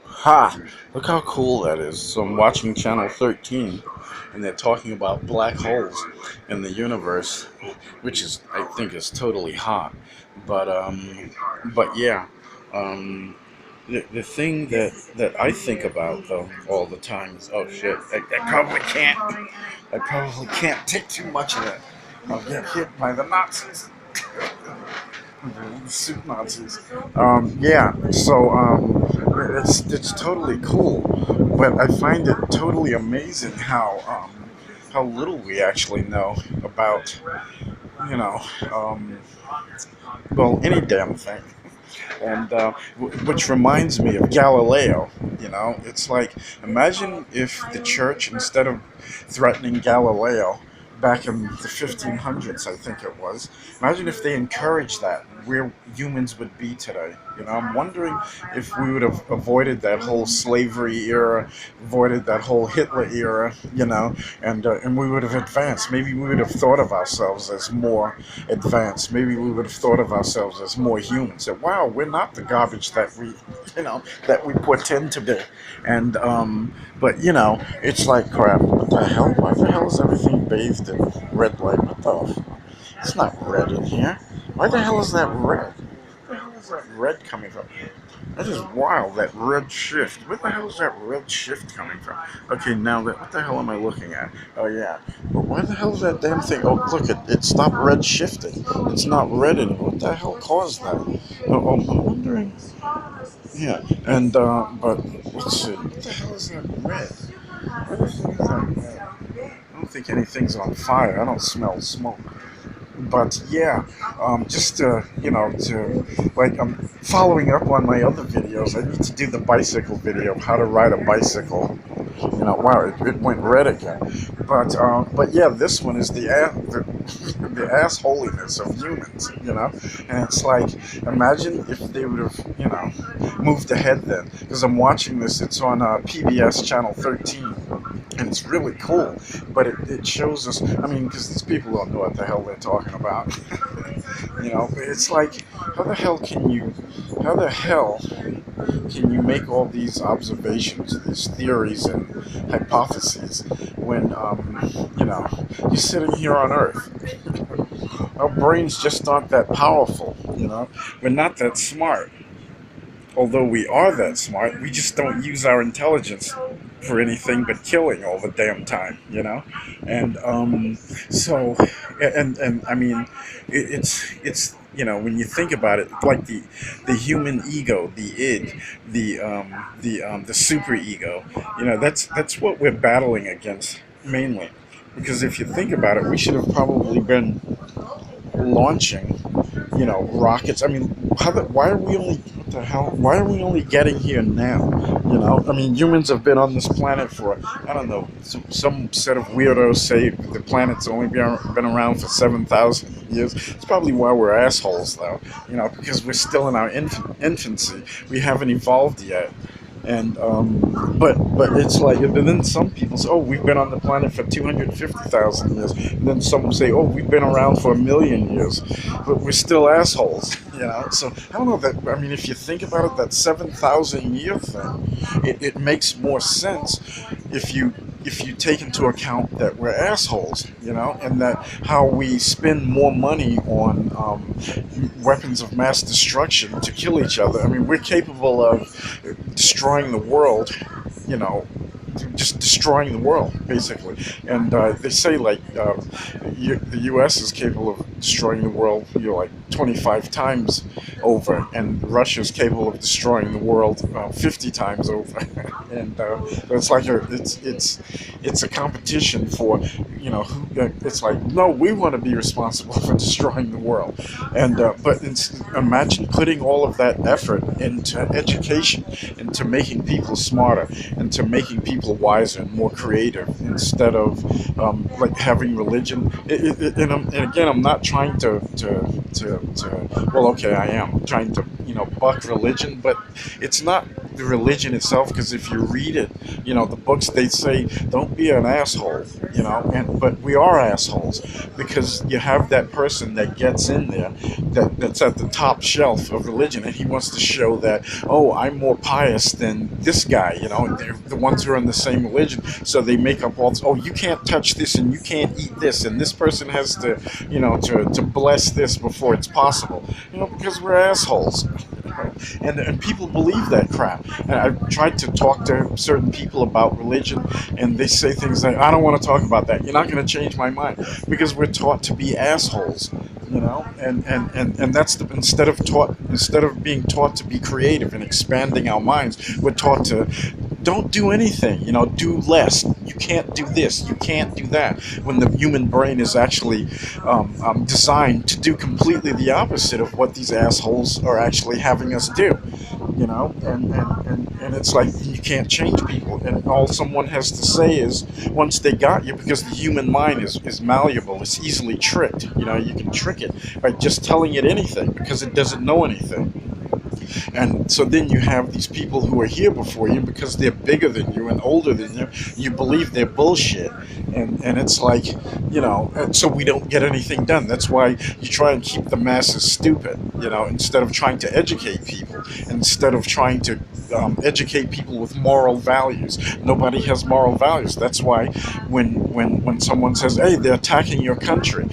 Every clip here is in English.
Ha! Look how cool that is. So I'm watching Channel 13, and they're talking about black holes in the universe, which is, I think, is totally hot. But yeah, um, the thing that I think about though all the time is, oh shit, I probably can't take too much of that. I'll get hit by the Nazis. Soup Nazis. Yeah, so it's totally cool, but I find it totally amazing how little we actually know about you know um, well, any damn thing. And which reminds me of Galileo. It's like, imagine if the church, instead of threatening Galileo back in the 1500s, I think it was, imagine if they encouraged that, where humans would be today. I'm wondering if we would have avoided that whole slavery era, avoided that whole Hitler era, and we would have advanced. Maybe we would have thought of ourselves as more advanced. Maybe we would have thought of ourselves as more human. Said, "Wow, we're not the garbage that we pretend to be." And but it's like crap. What the hell? Why the hell is everything bathed in red light? What the? It's not red in here. Why the hell is that red? Where the hell is that red coming from? That is wild, that red shift. Where the hell is that red shift coming from? Okay, now what the hell am I looking at? Oh yeah. But why the hell is that damn thing? Oh look, it stopped red shifting. It's not red anymore. What the hell caused that? I'm wondering. Yeah, and but let's see. What the hell is that red? What the hell is that red? I don't think anything's on fire. I don't smell smoke. But yeah, just to like, I'm following up on my other videos. I need to do the bicycle video of how to ride a bicycle. Wow, it went red again. But yeah, this one is the assholiness of humans. And it's like, imagine if they would have moved ahead then, because I'm watching this. It's on PBS channel 13, and it's really cool. But it shows us. I mean, because these people don't know what the hell they're talking about. It's like, how the hell can you make all these observations, these theories and hypotheses when you're sitting here on Earth? Our brains just aren't that powerful. We're not that smart. Although we are that smart, we just don't use our intelligence for anything but killing all the damn time. And so, and I mean, it's when you think about it, like the human ego, the id, the super ego. That's what we're battling against mainly. Because if you think about it, we should have probably been launching, rockets. I mean, why are we only, what the hell? Why are we only getting here now? I mean, humans have been on this planet for, I don't know, some set of weirdos say the planet's only been around for 7,000 years. It's probably why we're assholes, though. Because we're still in our infancy. We haven't evolved yet. And but it's like, and then some people say, oh, we've been on the planet for 250,000 years, and then some say, oh, we've been around for 1 million years, but we're still assholes. So I don't know, that, I mean, if you think about it, that 7,000 year thing, it makes more sense if you take into account that we're assholes, and that how we spend more money on weapons of mass destruction to kill each other. I mean, we're capable of destroying the world, you know, just destroying the world, basically. And they say, like, the U.S. is capable of destroying the world, 25 times over, and Russia's capable of destroying the world 50 times over. And it's like it's a competition for, it's like, no, we want to be responsible for destroying the world. And but imagine putting all of that effort into education, into making people smarter, into making people wiser and more creative, instead of like having religion. And again, I'm not trying to well, okay, I am trying to buck religion, but it's not the religion itself, because if you read it, the books, they say don't be an asshole, and but we are assholes because you have that person that gets in there, that's at the top shelf of religion, and he wants to show that, oh, I'm more pious than this guy, and they're the ones who are in the same religion, so they make up all this, oh, you can't touch this and you can't eat this, and this person has to, to bless this before it's possible, because we're assholes. And people believe that crap. And I've tried to talk to certain people about religion, and they say things like, I don't want to talk about that. You're not going to change my mind, because we're taught to be assholes, and that's the, instead of being taught to be creative and expanding our minds, we're taught to don't do anything, do less. You can't do this, you can't do that, when the human brain is actually designed to do completely the opposite of what these assholes are actually having us do. And it's like you can't change people, and all someone has to say is, once they got you, because the human mind is malleable, it's easily tricked. You can trick it by just telling it anything, because it doesn't know anything. And so then you have these people who are here before you, because they're bigger than you and older than you. You believe they're bullshit, and it's like, and so we don't get anything done. That's why you try and keep the masses stupid, instead of trying to educate people, instead of trying to educate people with moral values. Nobody has moral values. That's why when someone says, hey, they're attacking your country,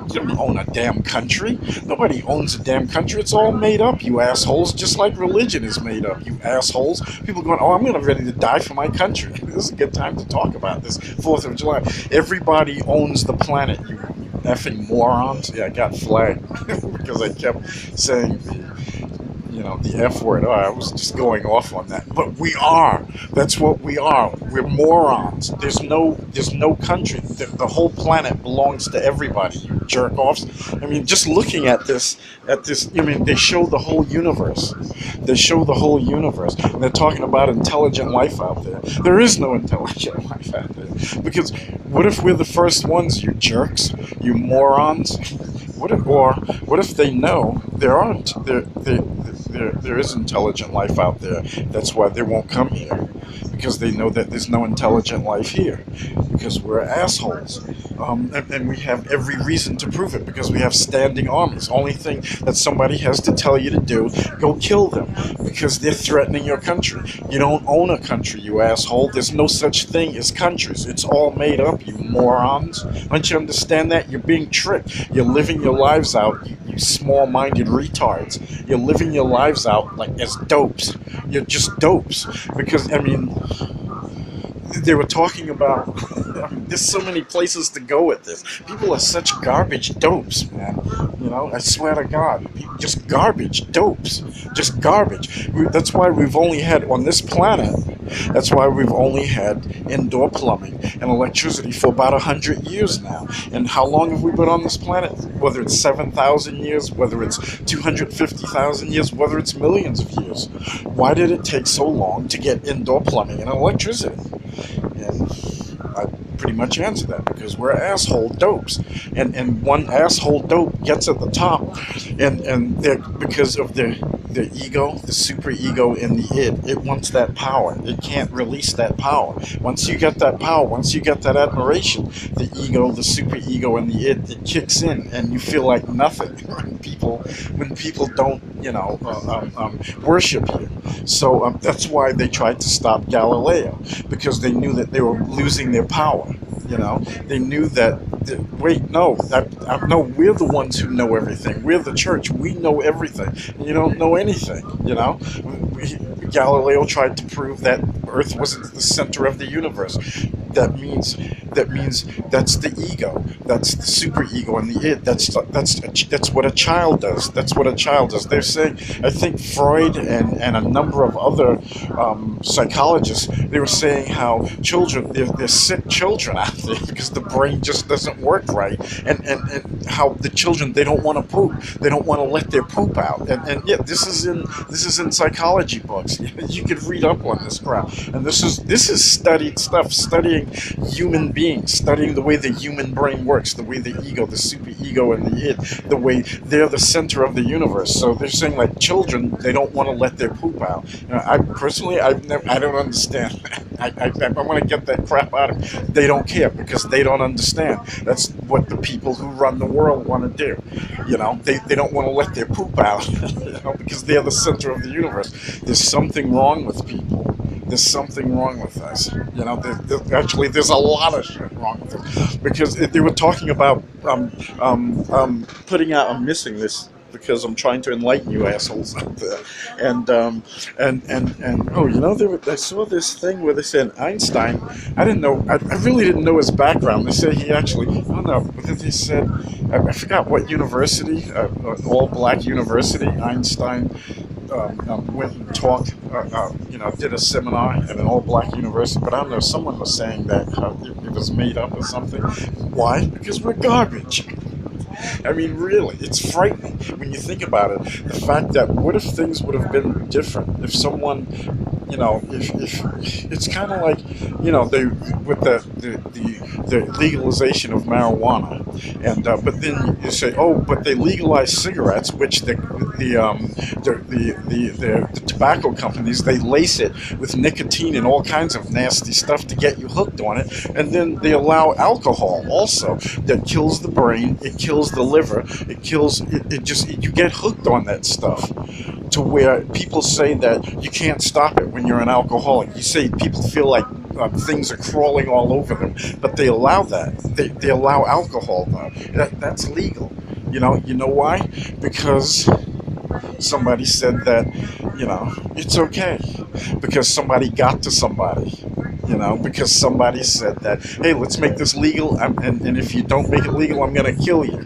you don't own a damn country. Nobody owns a damn country. It's all made up, you assholes. Just like religion is made up, you assholes. People going, oh, I'm ready to die for my country. This is a good time to talk about this 4th of July. Everybody owns the planet, you effing morons. Yeah, I got flagged because I kept saying the F word. Oh, I was just going off on that. But we are. That's what we are. We're morons. There's no country. The whole planet belongs to everybody, you jerk offs. I mean, just looking at this, they show the whole universe. They show the whole universe. And they're talking about intelligent life out there. There is no intelligent life out there. Because what if we're the first ones, you jerks? You morons? What if they know there is intelligent life out there? That's why they won't come here, because they know that there's no intelligent life here, because we're assholes. And we have every reason to prove it, because we have standing armies. Only thing that somebody has to tell you to do, go kill them, because they're threatening your country. You don't own a country, you asshole. There's no such thing as countries. It's all made up, you morons. Don't you understand that? You're being tricked. You're living your lives out, you small-minded retards. You're living your lives out like as dopes. You're just dopes. Because, they were talking about, there's so many places to go with this. People are such garbage dopes, man. I swear to God, just garbage dopes, just garbage. That's why we've only had on this planet. That's why we've only had indoor plumbing and electricity for about 100 years now. And how long have we been on this planet? Whether it's 7,000 years, whether it's 250,000 years, whether it's millions of years. Why did it take so long to get indoor plumbing and electricity? And I pretty much answer that, because we're asshole dopes, and one asshole dope gets at the top, and they're, because of the ego, the super ego in the id, it wants that power. It can't release that power. Once you get that power, once you get that admiration, the ego, the super ego in the id, it kicks in, and you feel like nothing when people don't worship you. So that's why they tried to stop Galileo, because they knew that they were losing their power. They knew that, wait, no, no, we're the ones who know everything. We're the church. We know everything. And you don't know anything, Galileo tried to prove that Earth wasn't the center of the universe. That means that's the ego. That's the super ego and the id. That's what a child does. That's what a child does. They're saying, I think Freud and a number of other psychologists, they were saying how children, they're sick children out there because the brain just doesn't work right, and how the children, they don't want to poop. They don't want to let their poop out. And yeah, this is in psychology books. You could read up on this crap. And this is studied stuff, studying human beings beings, studying the way the human brain works, the way the ego, the super ego, and the id, the way they're the center of the universe. So they're saying like children, they don't want to let their poop out. I personally, I don't understand that. I want to get that crap out of them. They don't care because they don't understand. That's what the people who run the world want to do. They don't want to let their poop out, because they're the center of the universe. There's something wrong with people. There's something wrong with us. Actually, there's a lot of shit wrong with us because they were talking about putting out. I'm missing this because I'm trying to enlighten you assholes out there. And oh, I saw this thing where they said Einstein. I didn't know. I really didn't know his background. They said he actually. I don't know. But then they said I forgot what university, all black university. Einstein went and talked, did a seminar at an all-black university. But I don't know. Someone was saying that it was made up or something. Why? Because we're garbage. I mean, really, it's frightening when you think about it. The fact that what if things would have been different if someone, if it's kind of like, they with the legalization of marijuana, and but then you say, oh, but they legalized cigarettes, which the tobacco companies, they lace it with nicotine and all kinds of nasty stuff to get you hooked on it, and then they allow alcohol also that kills the brain, it kills the liver, you get hooked on that stuff to where people say that you can't stop it when you're an alcoholic. You say people feel like things are crawling all over them, but they allow that. They allow alcohol now. That's legal. You know why? Because somebody said that, it's okay. Because somebody got to somebody. Because somebody said that, hey, let's make this legal, and if you don't make it legal, I'm going to kill you.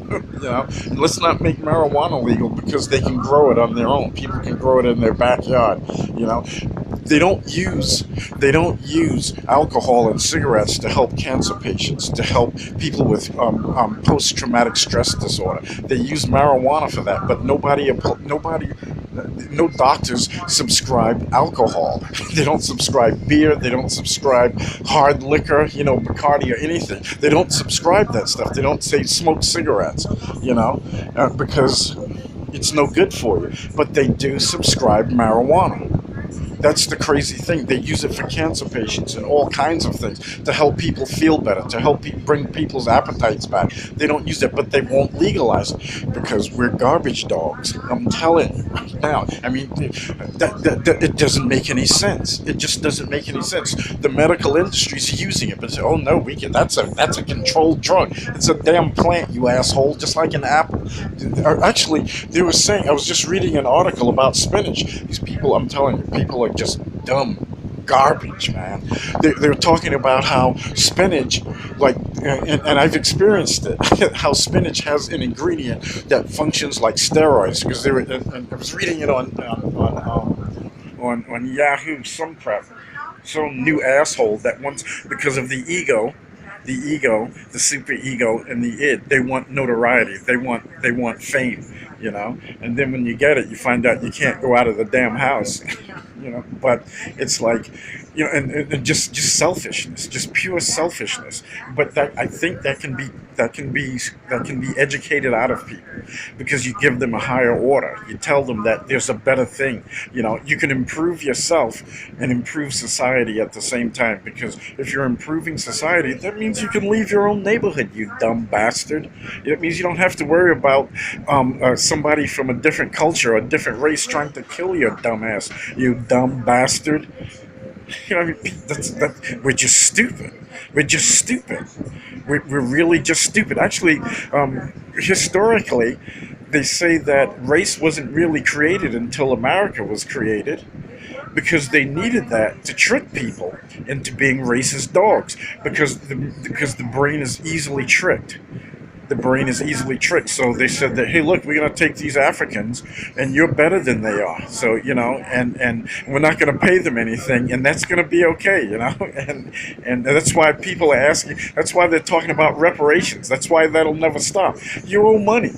Let's not make marijuana legal because they can grow it on their own. People can grow it in their backyard. They don't use alcohol and cigarettes to help cancer patients, to help people with post-traumatic stress disorder. They use marijuana for that, but no doctors subscribe alcohol. They don't subscribe beer. They don't subscribe hard liquor, Bacardi or anything. They don't subscribe that stuff. They don't say smoke cigarettes, because it's no good for you. But they do subscribe marijuana. That's the crazy thing. They use it for cancer patients and all kinds of things to help people feel better, to help bring people's appetites back. They don't use it, but they won't legalize it because we're garbage dogs. I'm telling you right now. I mean, that it doesn't make any sense. It just doesn't make any sense. The medical industry's using it, but say, oh no, that's a controlled drug. It's a damn plant, you asshole, just like an apple. Actually, they were saying. I was just reading an article about spinach. These people, I'm telling you, people are just dumb garbage, man. They're talking about how spinach, and I've experienced it, how spinach has an ingredient that functions like steroids. Because and I was reading it on Yahoo, some crap, some new asshole that wants, because of the ego, the super ego, and the id. They want notoriety. They want fame. And then when you get it, you find out you can't go out of the damn house. But it's like, and just selfishness, just pure selfishness. But I think that can be educated out of people because you give them a higher order. You tell them that there's a better thing. You can improve yourself and improve society at the same time, because if you're improving society, that means you can leave your own neighborhood, you dumb bastard. It means you don't have to worry about somebody from a different culture or a different race trying to kill your dumbass, you dumb bastard. We're just stupid. We're just stupid. We're really just stupid. Actually, historically, they say that race wasn't really created until America was created, because they needed that to trick people into being racist dogs, because the brain is easily tricked. The brain is easily tricked. So they said that, hey, look, we're going to take these Africans, and you're better than they are. So, and we're not going to pay them anything, and that's going to be okay, And that's why people are asking. That's why they're talking about reparations. That's why that'll never stop. You owe money,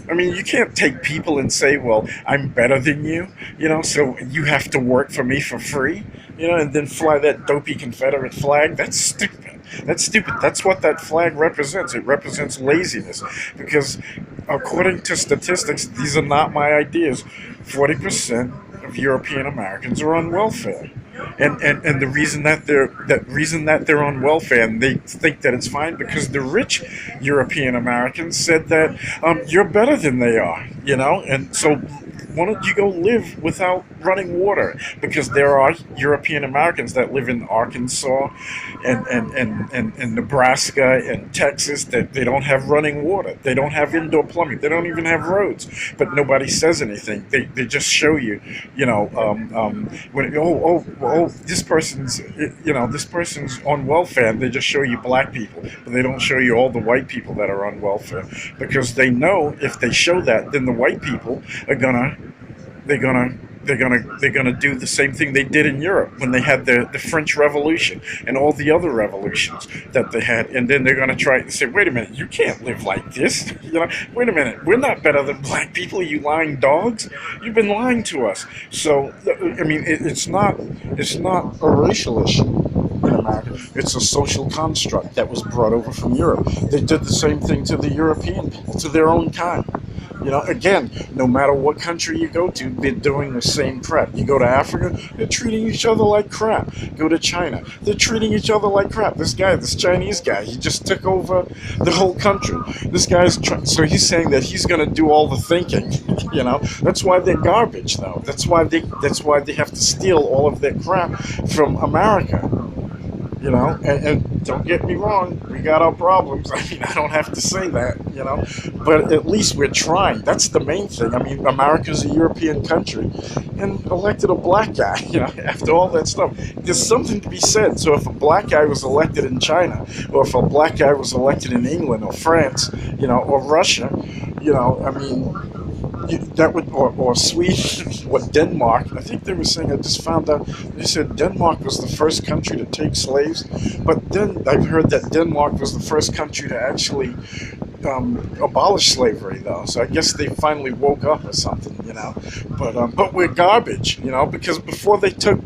I mean, you can't take people and say, well, I'm better than you, so you have to work for me for free, and then fly that dopey Confederate flag. That's stupid. That's stupid. That's what that flag represents. It represents laziness. Because according to statistics, these are not my ideas. 40% of European Americans are on welfare. And the reason that they're on welfare and they think that it's fine because the rich European Americans said that you're better than they are, and so why don't you go live without running water? Because there are European Americans that live in Arkansas and Nebraska and Texas that they don't have running water. They don't have indoor plumbing. They don't even have roads. But nobody says anything. They just show you, when this person's this person's on welfare. And they just show you black people, but they don't show you all the white people that are on welfare because they know if they show that, then the white people are gonna they're gonna they're gonna do the same thing they did in Europe when they had the French Revolution and all the other revolutions that they had, and then they're gonna try to say, wait a minute, you can't live like this. Wait a minute, we're not better than black people. You lying dogs, you've been lying to us. So I mean, it's not a racial issue in America. It's a social construct that was brought over from Europe. They did the same thing to the European people, to their own kind. Again, no matter what country you go to, they're doing the same crap. You go to Africa, they're treating each other like crap. Go to China, they're treating each other like crap. This Chinese guy, he just took over the whole country. So he's saying that he's going to do all the thinking. That's why they're garbage, though. That's why they have to steal all of their crap from America. And don't get me wrong, we got our problems. I mean, I don't have to say that, but at least we're trying. That's the main thing. I mean, America's a European country and elected a black guy, after all that stuff. There's something to be said. So if a black guy was elected in China, or if a black guy was elected in England or France, or Russia, I mean, that would or Sweden or Denmark. I think they were saying. I just found out they said Denmark was the first country to take slaves, but then I've heard that Denmark was the first country to actually abolish slavery, though. So I guess they finally woke up or something, But we're garbage, because before they took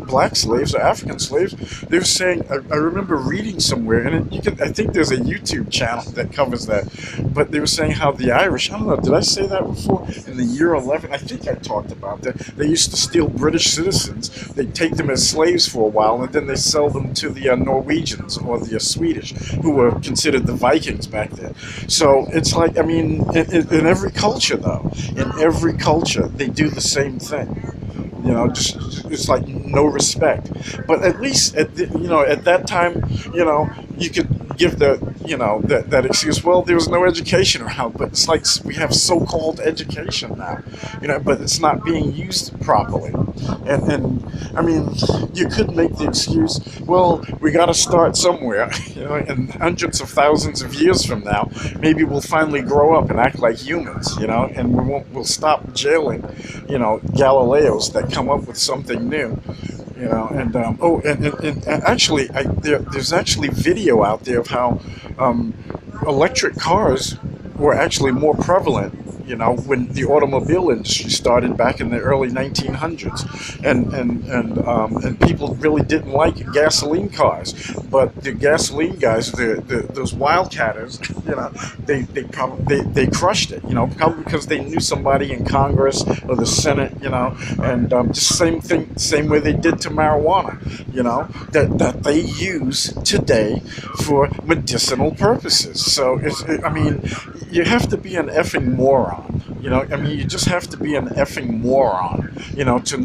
black slaves or African slaves, they were saying. I remember reading somewhere, and I think there's a YouTube channel that covers that. But they were saying how the Irish. I don't know. Did I say that before? In the year 11, I think I talked about that. They used to steal British citizens. They'd take them as slaves for a while, and then they sell them to the Norwegians or the Swedish, who were considered the Vikings back then. So it's like, I mean, in every culture, though, in every culture, they do the same thing. Just it's like no respect. But at least at that time, you could give that excuse. Well, there was no education around, but it's like we have so-called education now, but it's not being used properly. And I mean, you could make the excuse. Well, we got to start somewhere, and hundreds of thousands of years from now, maybe we'll finally grow up and act like humans, and we'll stop jailing, Galileos that come up with something new. And actually, there's actually video out there of how electric cars were actually more prevalent, when the automobile industry started back in the early 1900s, and people really didn't like gasoline cars, but the gasoline guys, those wildcatters, they crushed it, probably because they knew somebody in Congress or the Senate, and just same way they did to marijuana, that they use today for medicinal purposes. So I mean, you have to be an effing moron. I mean, you just have to be an effing moron, to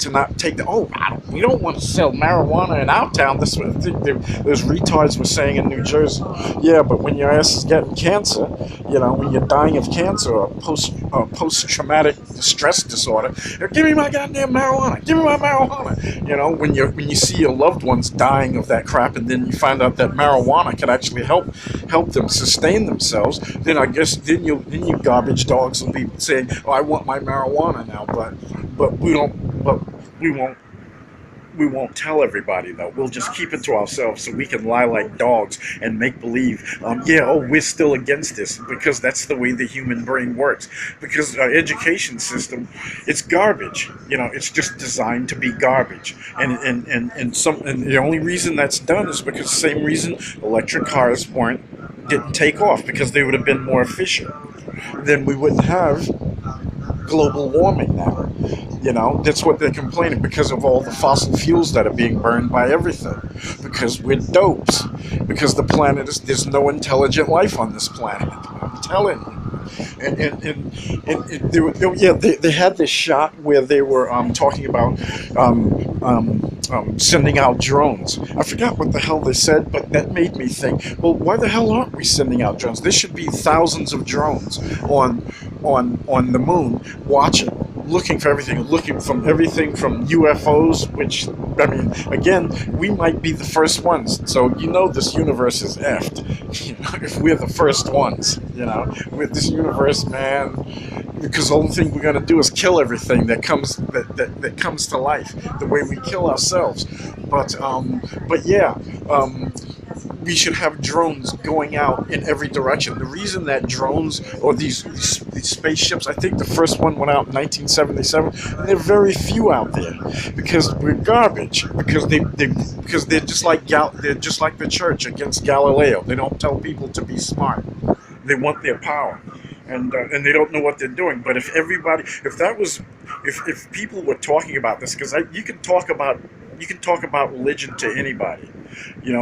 not take we don't want to sell marijuana in our town. This what I think those retards were saying in New Jersey. Yeah, but when your ass is getting cancer, when you're dying of cancer or post-traumatic stress disorder, give me my goddamn marijuana. Give me my marijuana. When you see your loved ones dying of that crap, and then you find out that marijuana can actually help them sustain themselves, then I guess then you garbage dogs will be saying, "Oh, I want my marijuana now," but we don't, but we won't we won't tell everybody though. We'll just keep it to ourselves so we can lie like dogs and make believe. Yeah, oh, we're still against this because that's the way the human brain works. Because our education system, it's garbage. It's just designed to be garbage. And the only reason that's done is because the same reason electric cars didn't take off, because they would have been more efficient. Then we wouldn't have global warming now. That's what they're complaining, because of all the fossil fuels that are being burned by everything. Because we're dopes. Because there's no intelligent life on this planet. I'm telling you. They had this shot where they were talking about sending out drones. I forgot what the hell they said, but that made me think, well, why the hell aren't we sending out drones? There should be thousands of drones on the moon watching, looking for everything, looking from everything from UFOs, which, I mean, again, we might be the first ones. So, this universe is effed. If we're the first ones, with this universe, man, because the only thing we're going to do is kill everything that comes to life, the way we kill ourselves. But yeah, we should have drones going out in every direction. The reason that drones, or these spaceships, I think the first one went out in 1977, and there are very few out there, because we're garbage. Because they're just like the church against Galileo. They don't tell people to be smart. They want their power. And they don't know what they're doing. But if people were talking about this, because you can talk about religion to anybody,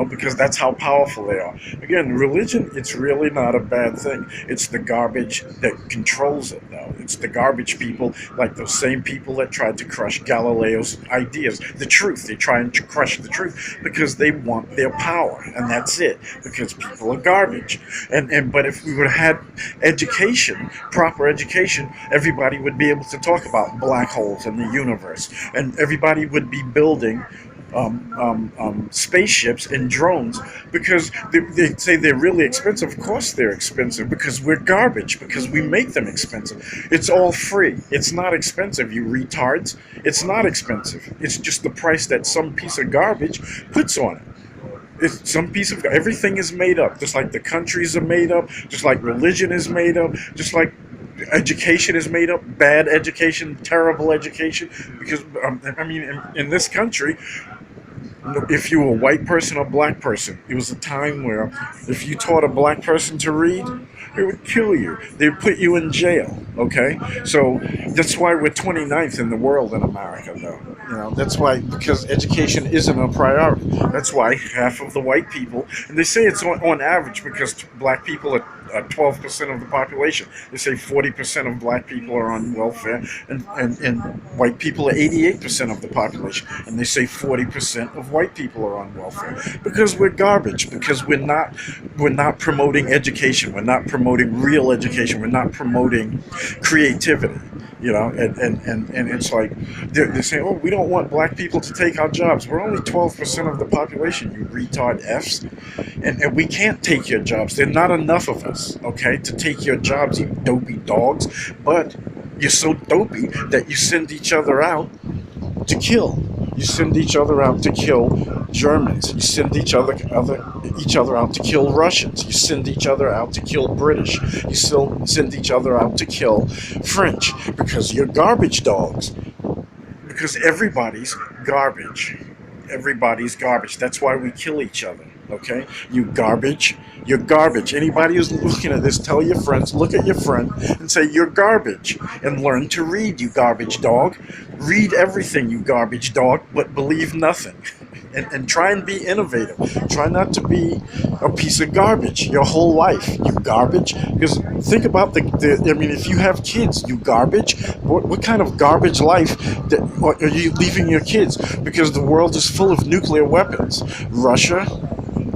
because that's how powerful they are. Again, religion, it's really not a bad thing. It's the garbage that controls it, though. It's the garbage people, like those same people that tried to crush Galileo's ideas, the truth. They try and crush the truth because they want their power, and that's it. Because people are garbage. But if we would have had education, proper education, everybody would be able to talk about black holes in the universe, and everybody would be building spaceships and drones, because they say they're really expensive. Of course they're expensive, because we're garbage, because we make them expensive. It's all free. It's not expensive, you retards. It's not expensive. It's just the price that some piece of garbage puts on it. Everything is made up, just like the countries are made up, just like religion is made up, just like education is made up. Bad education, terrible education. Because in this country, if you were a white person or black person, it was a time where if you taught a black person to read, they would kill you. They'd put you in jail. Okay, so that's why we're 29th in the world in America, though. That's why, because education isn't a priority. That's why half of the white people, and they say it's on average, because black people are 12% of the population. They say 40% of black people are on welfare, and white people are 88% of the population. And they say 40% of white people are on welfare, because we're garbage. Because we're not promoting education. We're not promoting real education. We're not promoting creativity. And it's like they're saying, oh, we don't want black people to take our jobs. We're only 12% of the population, you retard Fs. And we can't take your jobs. There are not enough of us, okay, to take your jobs, you dopey dogs. But you're so dopey that you send each other out to kill. You send each other out to kill Germans. You send each other out to kill Russians. You send each other out to kill British. You still send each other out to kill French, because you're garbage dogs. Because everybody's garbage. Everybody's garbage. That's why we kill each other. Okay? You garbage. You're garbage. Anybody who's looking at this, tell your friends, look at your friend and say, you're garbage. And learn to read, you garbage dog. Read everything, you garbage dog, but believe nothing. And try and be innovative. Try not to be a piece of garbage your whole life, you garbage. Because think about if you have kids, you garbage. What kind of garbage life are you leaving your kids? Because the world is full of nuclear weapons. Russia,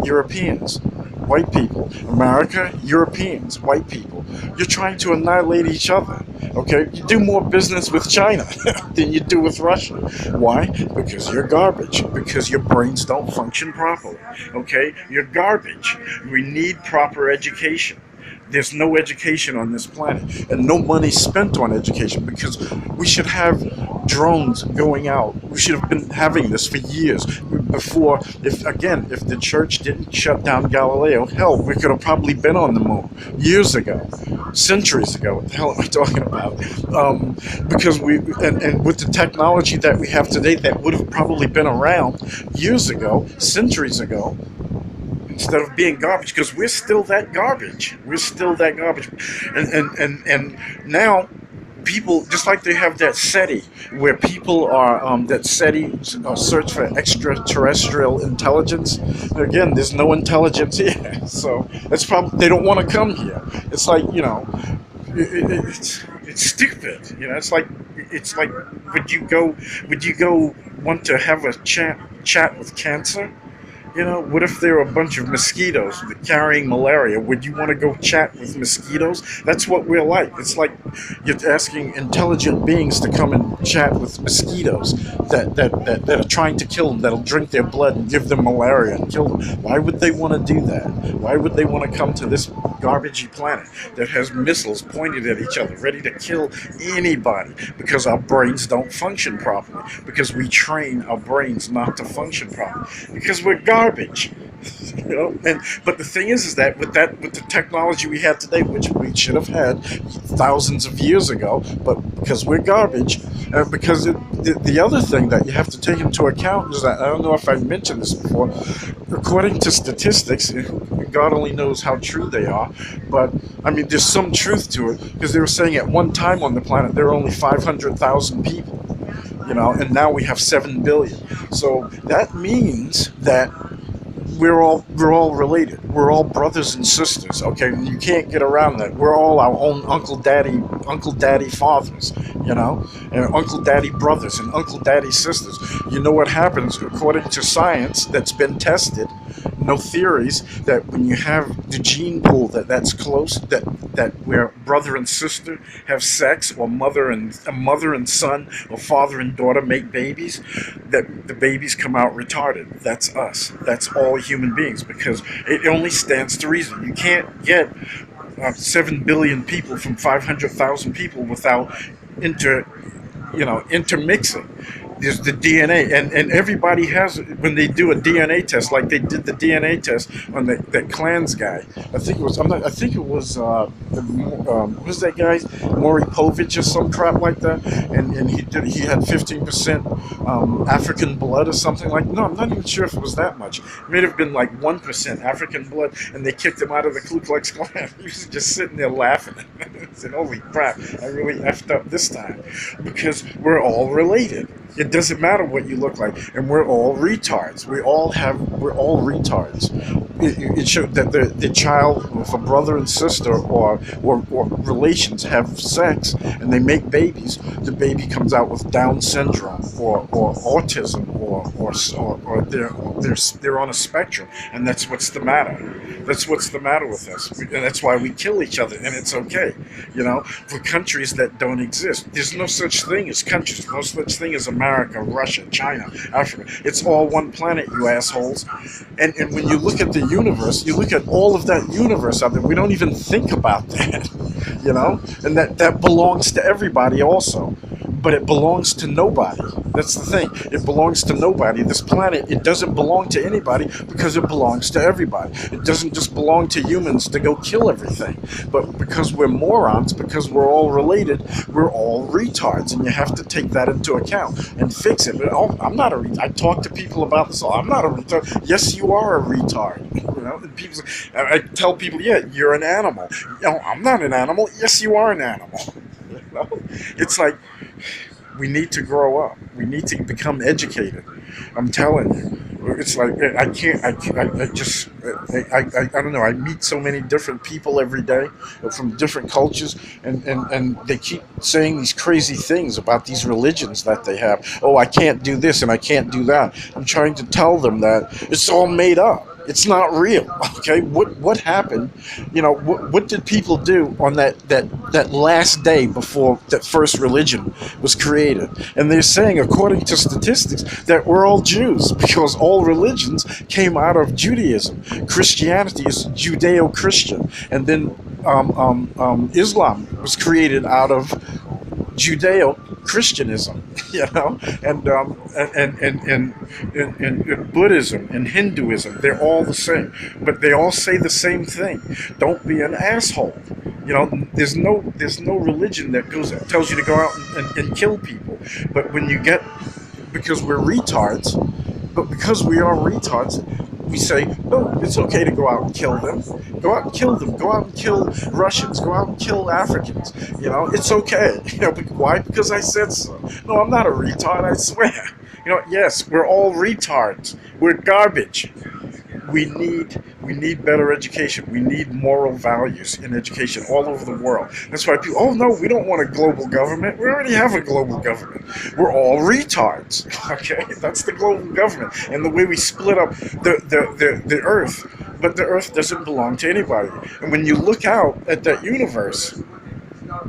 Europeans, white people. America, Europeans, white people. You're trying to annihilate each other. Okay, you do more business with China than you do with Russia. Why? Because you're garbage. Because your brains don't function properly. Okay, you're garbage. We need proper education. There's no education on this planet, and no money spent on education, because we should have drones going out. We should have been having this for years before. If the church didn't shut down Galileo, hell, we could have probably been on the moon years ago, centuries ago. What the hell am I talking about? Because and with the technology that we have today, that would have probably been around years ago, centuries ago, instead of being garbage, because we're still that garbage. We're still that garbage. And now people, just like they have that SETI, where people are that SETI search for extraterrestrial intelligence. Again, there's no intelligence here, so that's probably they don't want to come here. It's like, it's stupid. It's like would you go want to have a chat with cancer? What if there were a bunch of mosquitoes carrying malaria? Would you want to go chat with mosquitoes? That's what we're like. It's like you're asking intelligent beings to come and chat with mosquitoes that are trying to kill them, that'll drink their blood and give them malaria and kill them. Why would they want to do that? Why would they want to come to this garbagey planet that has missiles pointed at each other, ready to kill anybody? Because our brains don't function properly. Because we train our brains not to function properly. Because we're garbage. But the thing is that with the technology we have today, which we should have had thousands of years ago, but because we're garbage, because the other thing that you have to take into account is that, I don't know if I mentioned this before, according to statistics, God only knows how true they are, but I mean, there's some truth to it, because they were saying at one time on the planet there were only 500,000 people, and now we have 7 billion. So that means that we're all related. We're all brothers and sisters. Okay, you can't get around that. We're all our own uncle daddy fathers, and uncle daddy brothers and uncle daddy sisters. You know what happens according to science that's been tested? No theories that when you have the gene pool that's close, that where brother and sister have sex, or mother and son, or father and daughter make babies, that the babies come out retarded. That's us. That's all human beings, because it only stands to reason. You can't get 7 billion people from 500,000 people without intermixing. There's the DNA, and everybody has, when they do a DNA test, like they did the DNA test on that Klans guy. I think it was who's that guy, Maury Povich or some crap like that, and he had 15% African blood or something like. No, I'm not even sure if it was that much. It may have been like 1% African blood, and they kicked him out of the Ku Klux Klan. He was just sitting there laughing. Said, "Holy crap! I really effed up this time," because we're all related. It doesn't matter what you look like, and we're all retards. We're all retards. It showed that the child, if a brother and sister or relations have sex and they make babies, the baby comes out with Down syndrome or autism or they're on a spectrum, and that's what's the matter. That's what's the matter with us, and that's why we kill each other, and it's okay. For countries that don't exist, there's no such thing as countries. No such thing as America, Russia, China, Africa. It's all one planet, you assholes. And when you look at the universe, you look at all of that universe out there. We don't even think about that, and that belongs to everybody also. But it belongs to nobody. That's the thing. It belongs to nobody. This planet, it doesn't belong to anybody because it belongs to everybody. It doesn't just belong to humans to go kill everything. But because we're morons, because we're all related, we're all retards. And you have to take that into account and fix it. But I'm not a retard. I talk to people about this all. I'm not a retard. Yes, you are a retard. And people, I tell people, yeah, you're an animal. I'm not an animal. Yes, you are an animal. It's like, we need to grow up. We need to become educated. I'm telling you. It's like, I don't know. I meet so many different people every day from different cultures, and they keep saying these crazy things about these religions that they have. Oh, I can't do this and I can't do that. I'm trying to tell them that it's all made up. It's not real. Okay, what happened? What did people do on that last day before that first religion was created? And they're saying, according to statistics, that we're all Jews, because all religions came out of Judaism. Christianity is Judeo-Christian, and then Islam was created out of Judeo-Christianism, you know, and Buddhism and Hinduism. They're all the same, but they all say the same thing: don't be an asshole. You know, there's no religion that tells you to go out and kill people. But when you get because we're retards, but because we are retards, we say, no, it's okay to go out and kill them. Go out and kill them. Go out and kill Russians. Go out and kill Africans. You know, it's okay. You know, why? Because I said so. No, I'm not a retard, I swear. You know, yes, we're all retards. We're garbage. We need better education. We need moral values in education all over the world. That's why people, oh no, we don't want a global government. We already have a global government. We're all retards. Okay, that's the global government and the way we split up the earth. But the earth doesn't belong to anybody. And when you look out at that universe,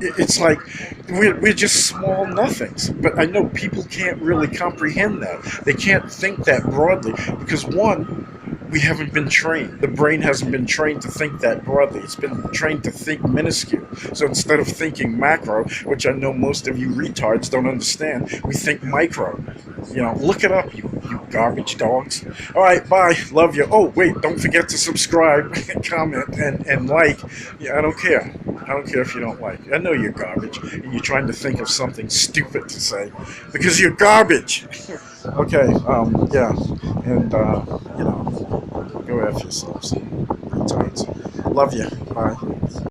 it's like we're just small nothings. But I know people can't really comprehend that. They can't think that broadly because one, we haven't been trained. The brain hasn't been trained to think that broadly. It's been trained to think minuscule. So instead of thinking macro, which I know most of you retards don't understand, we think micro. You know, look it up, you garbage dogs. All right, bye. Love you. Oh, wait, don't forget to subscribe, comment, and like. Yeah, I don't care. I don't care if you don't like. I know you're garbage, and you're trying to think of something stupid to say because you're garbage. Okay, yeah, and you know, go F yourselves, retards. Love you. Bye.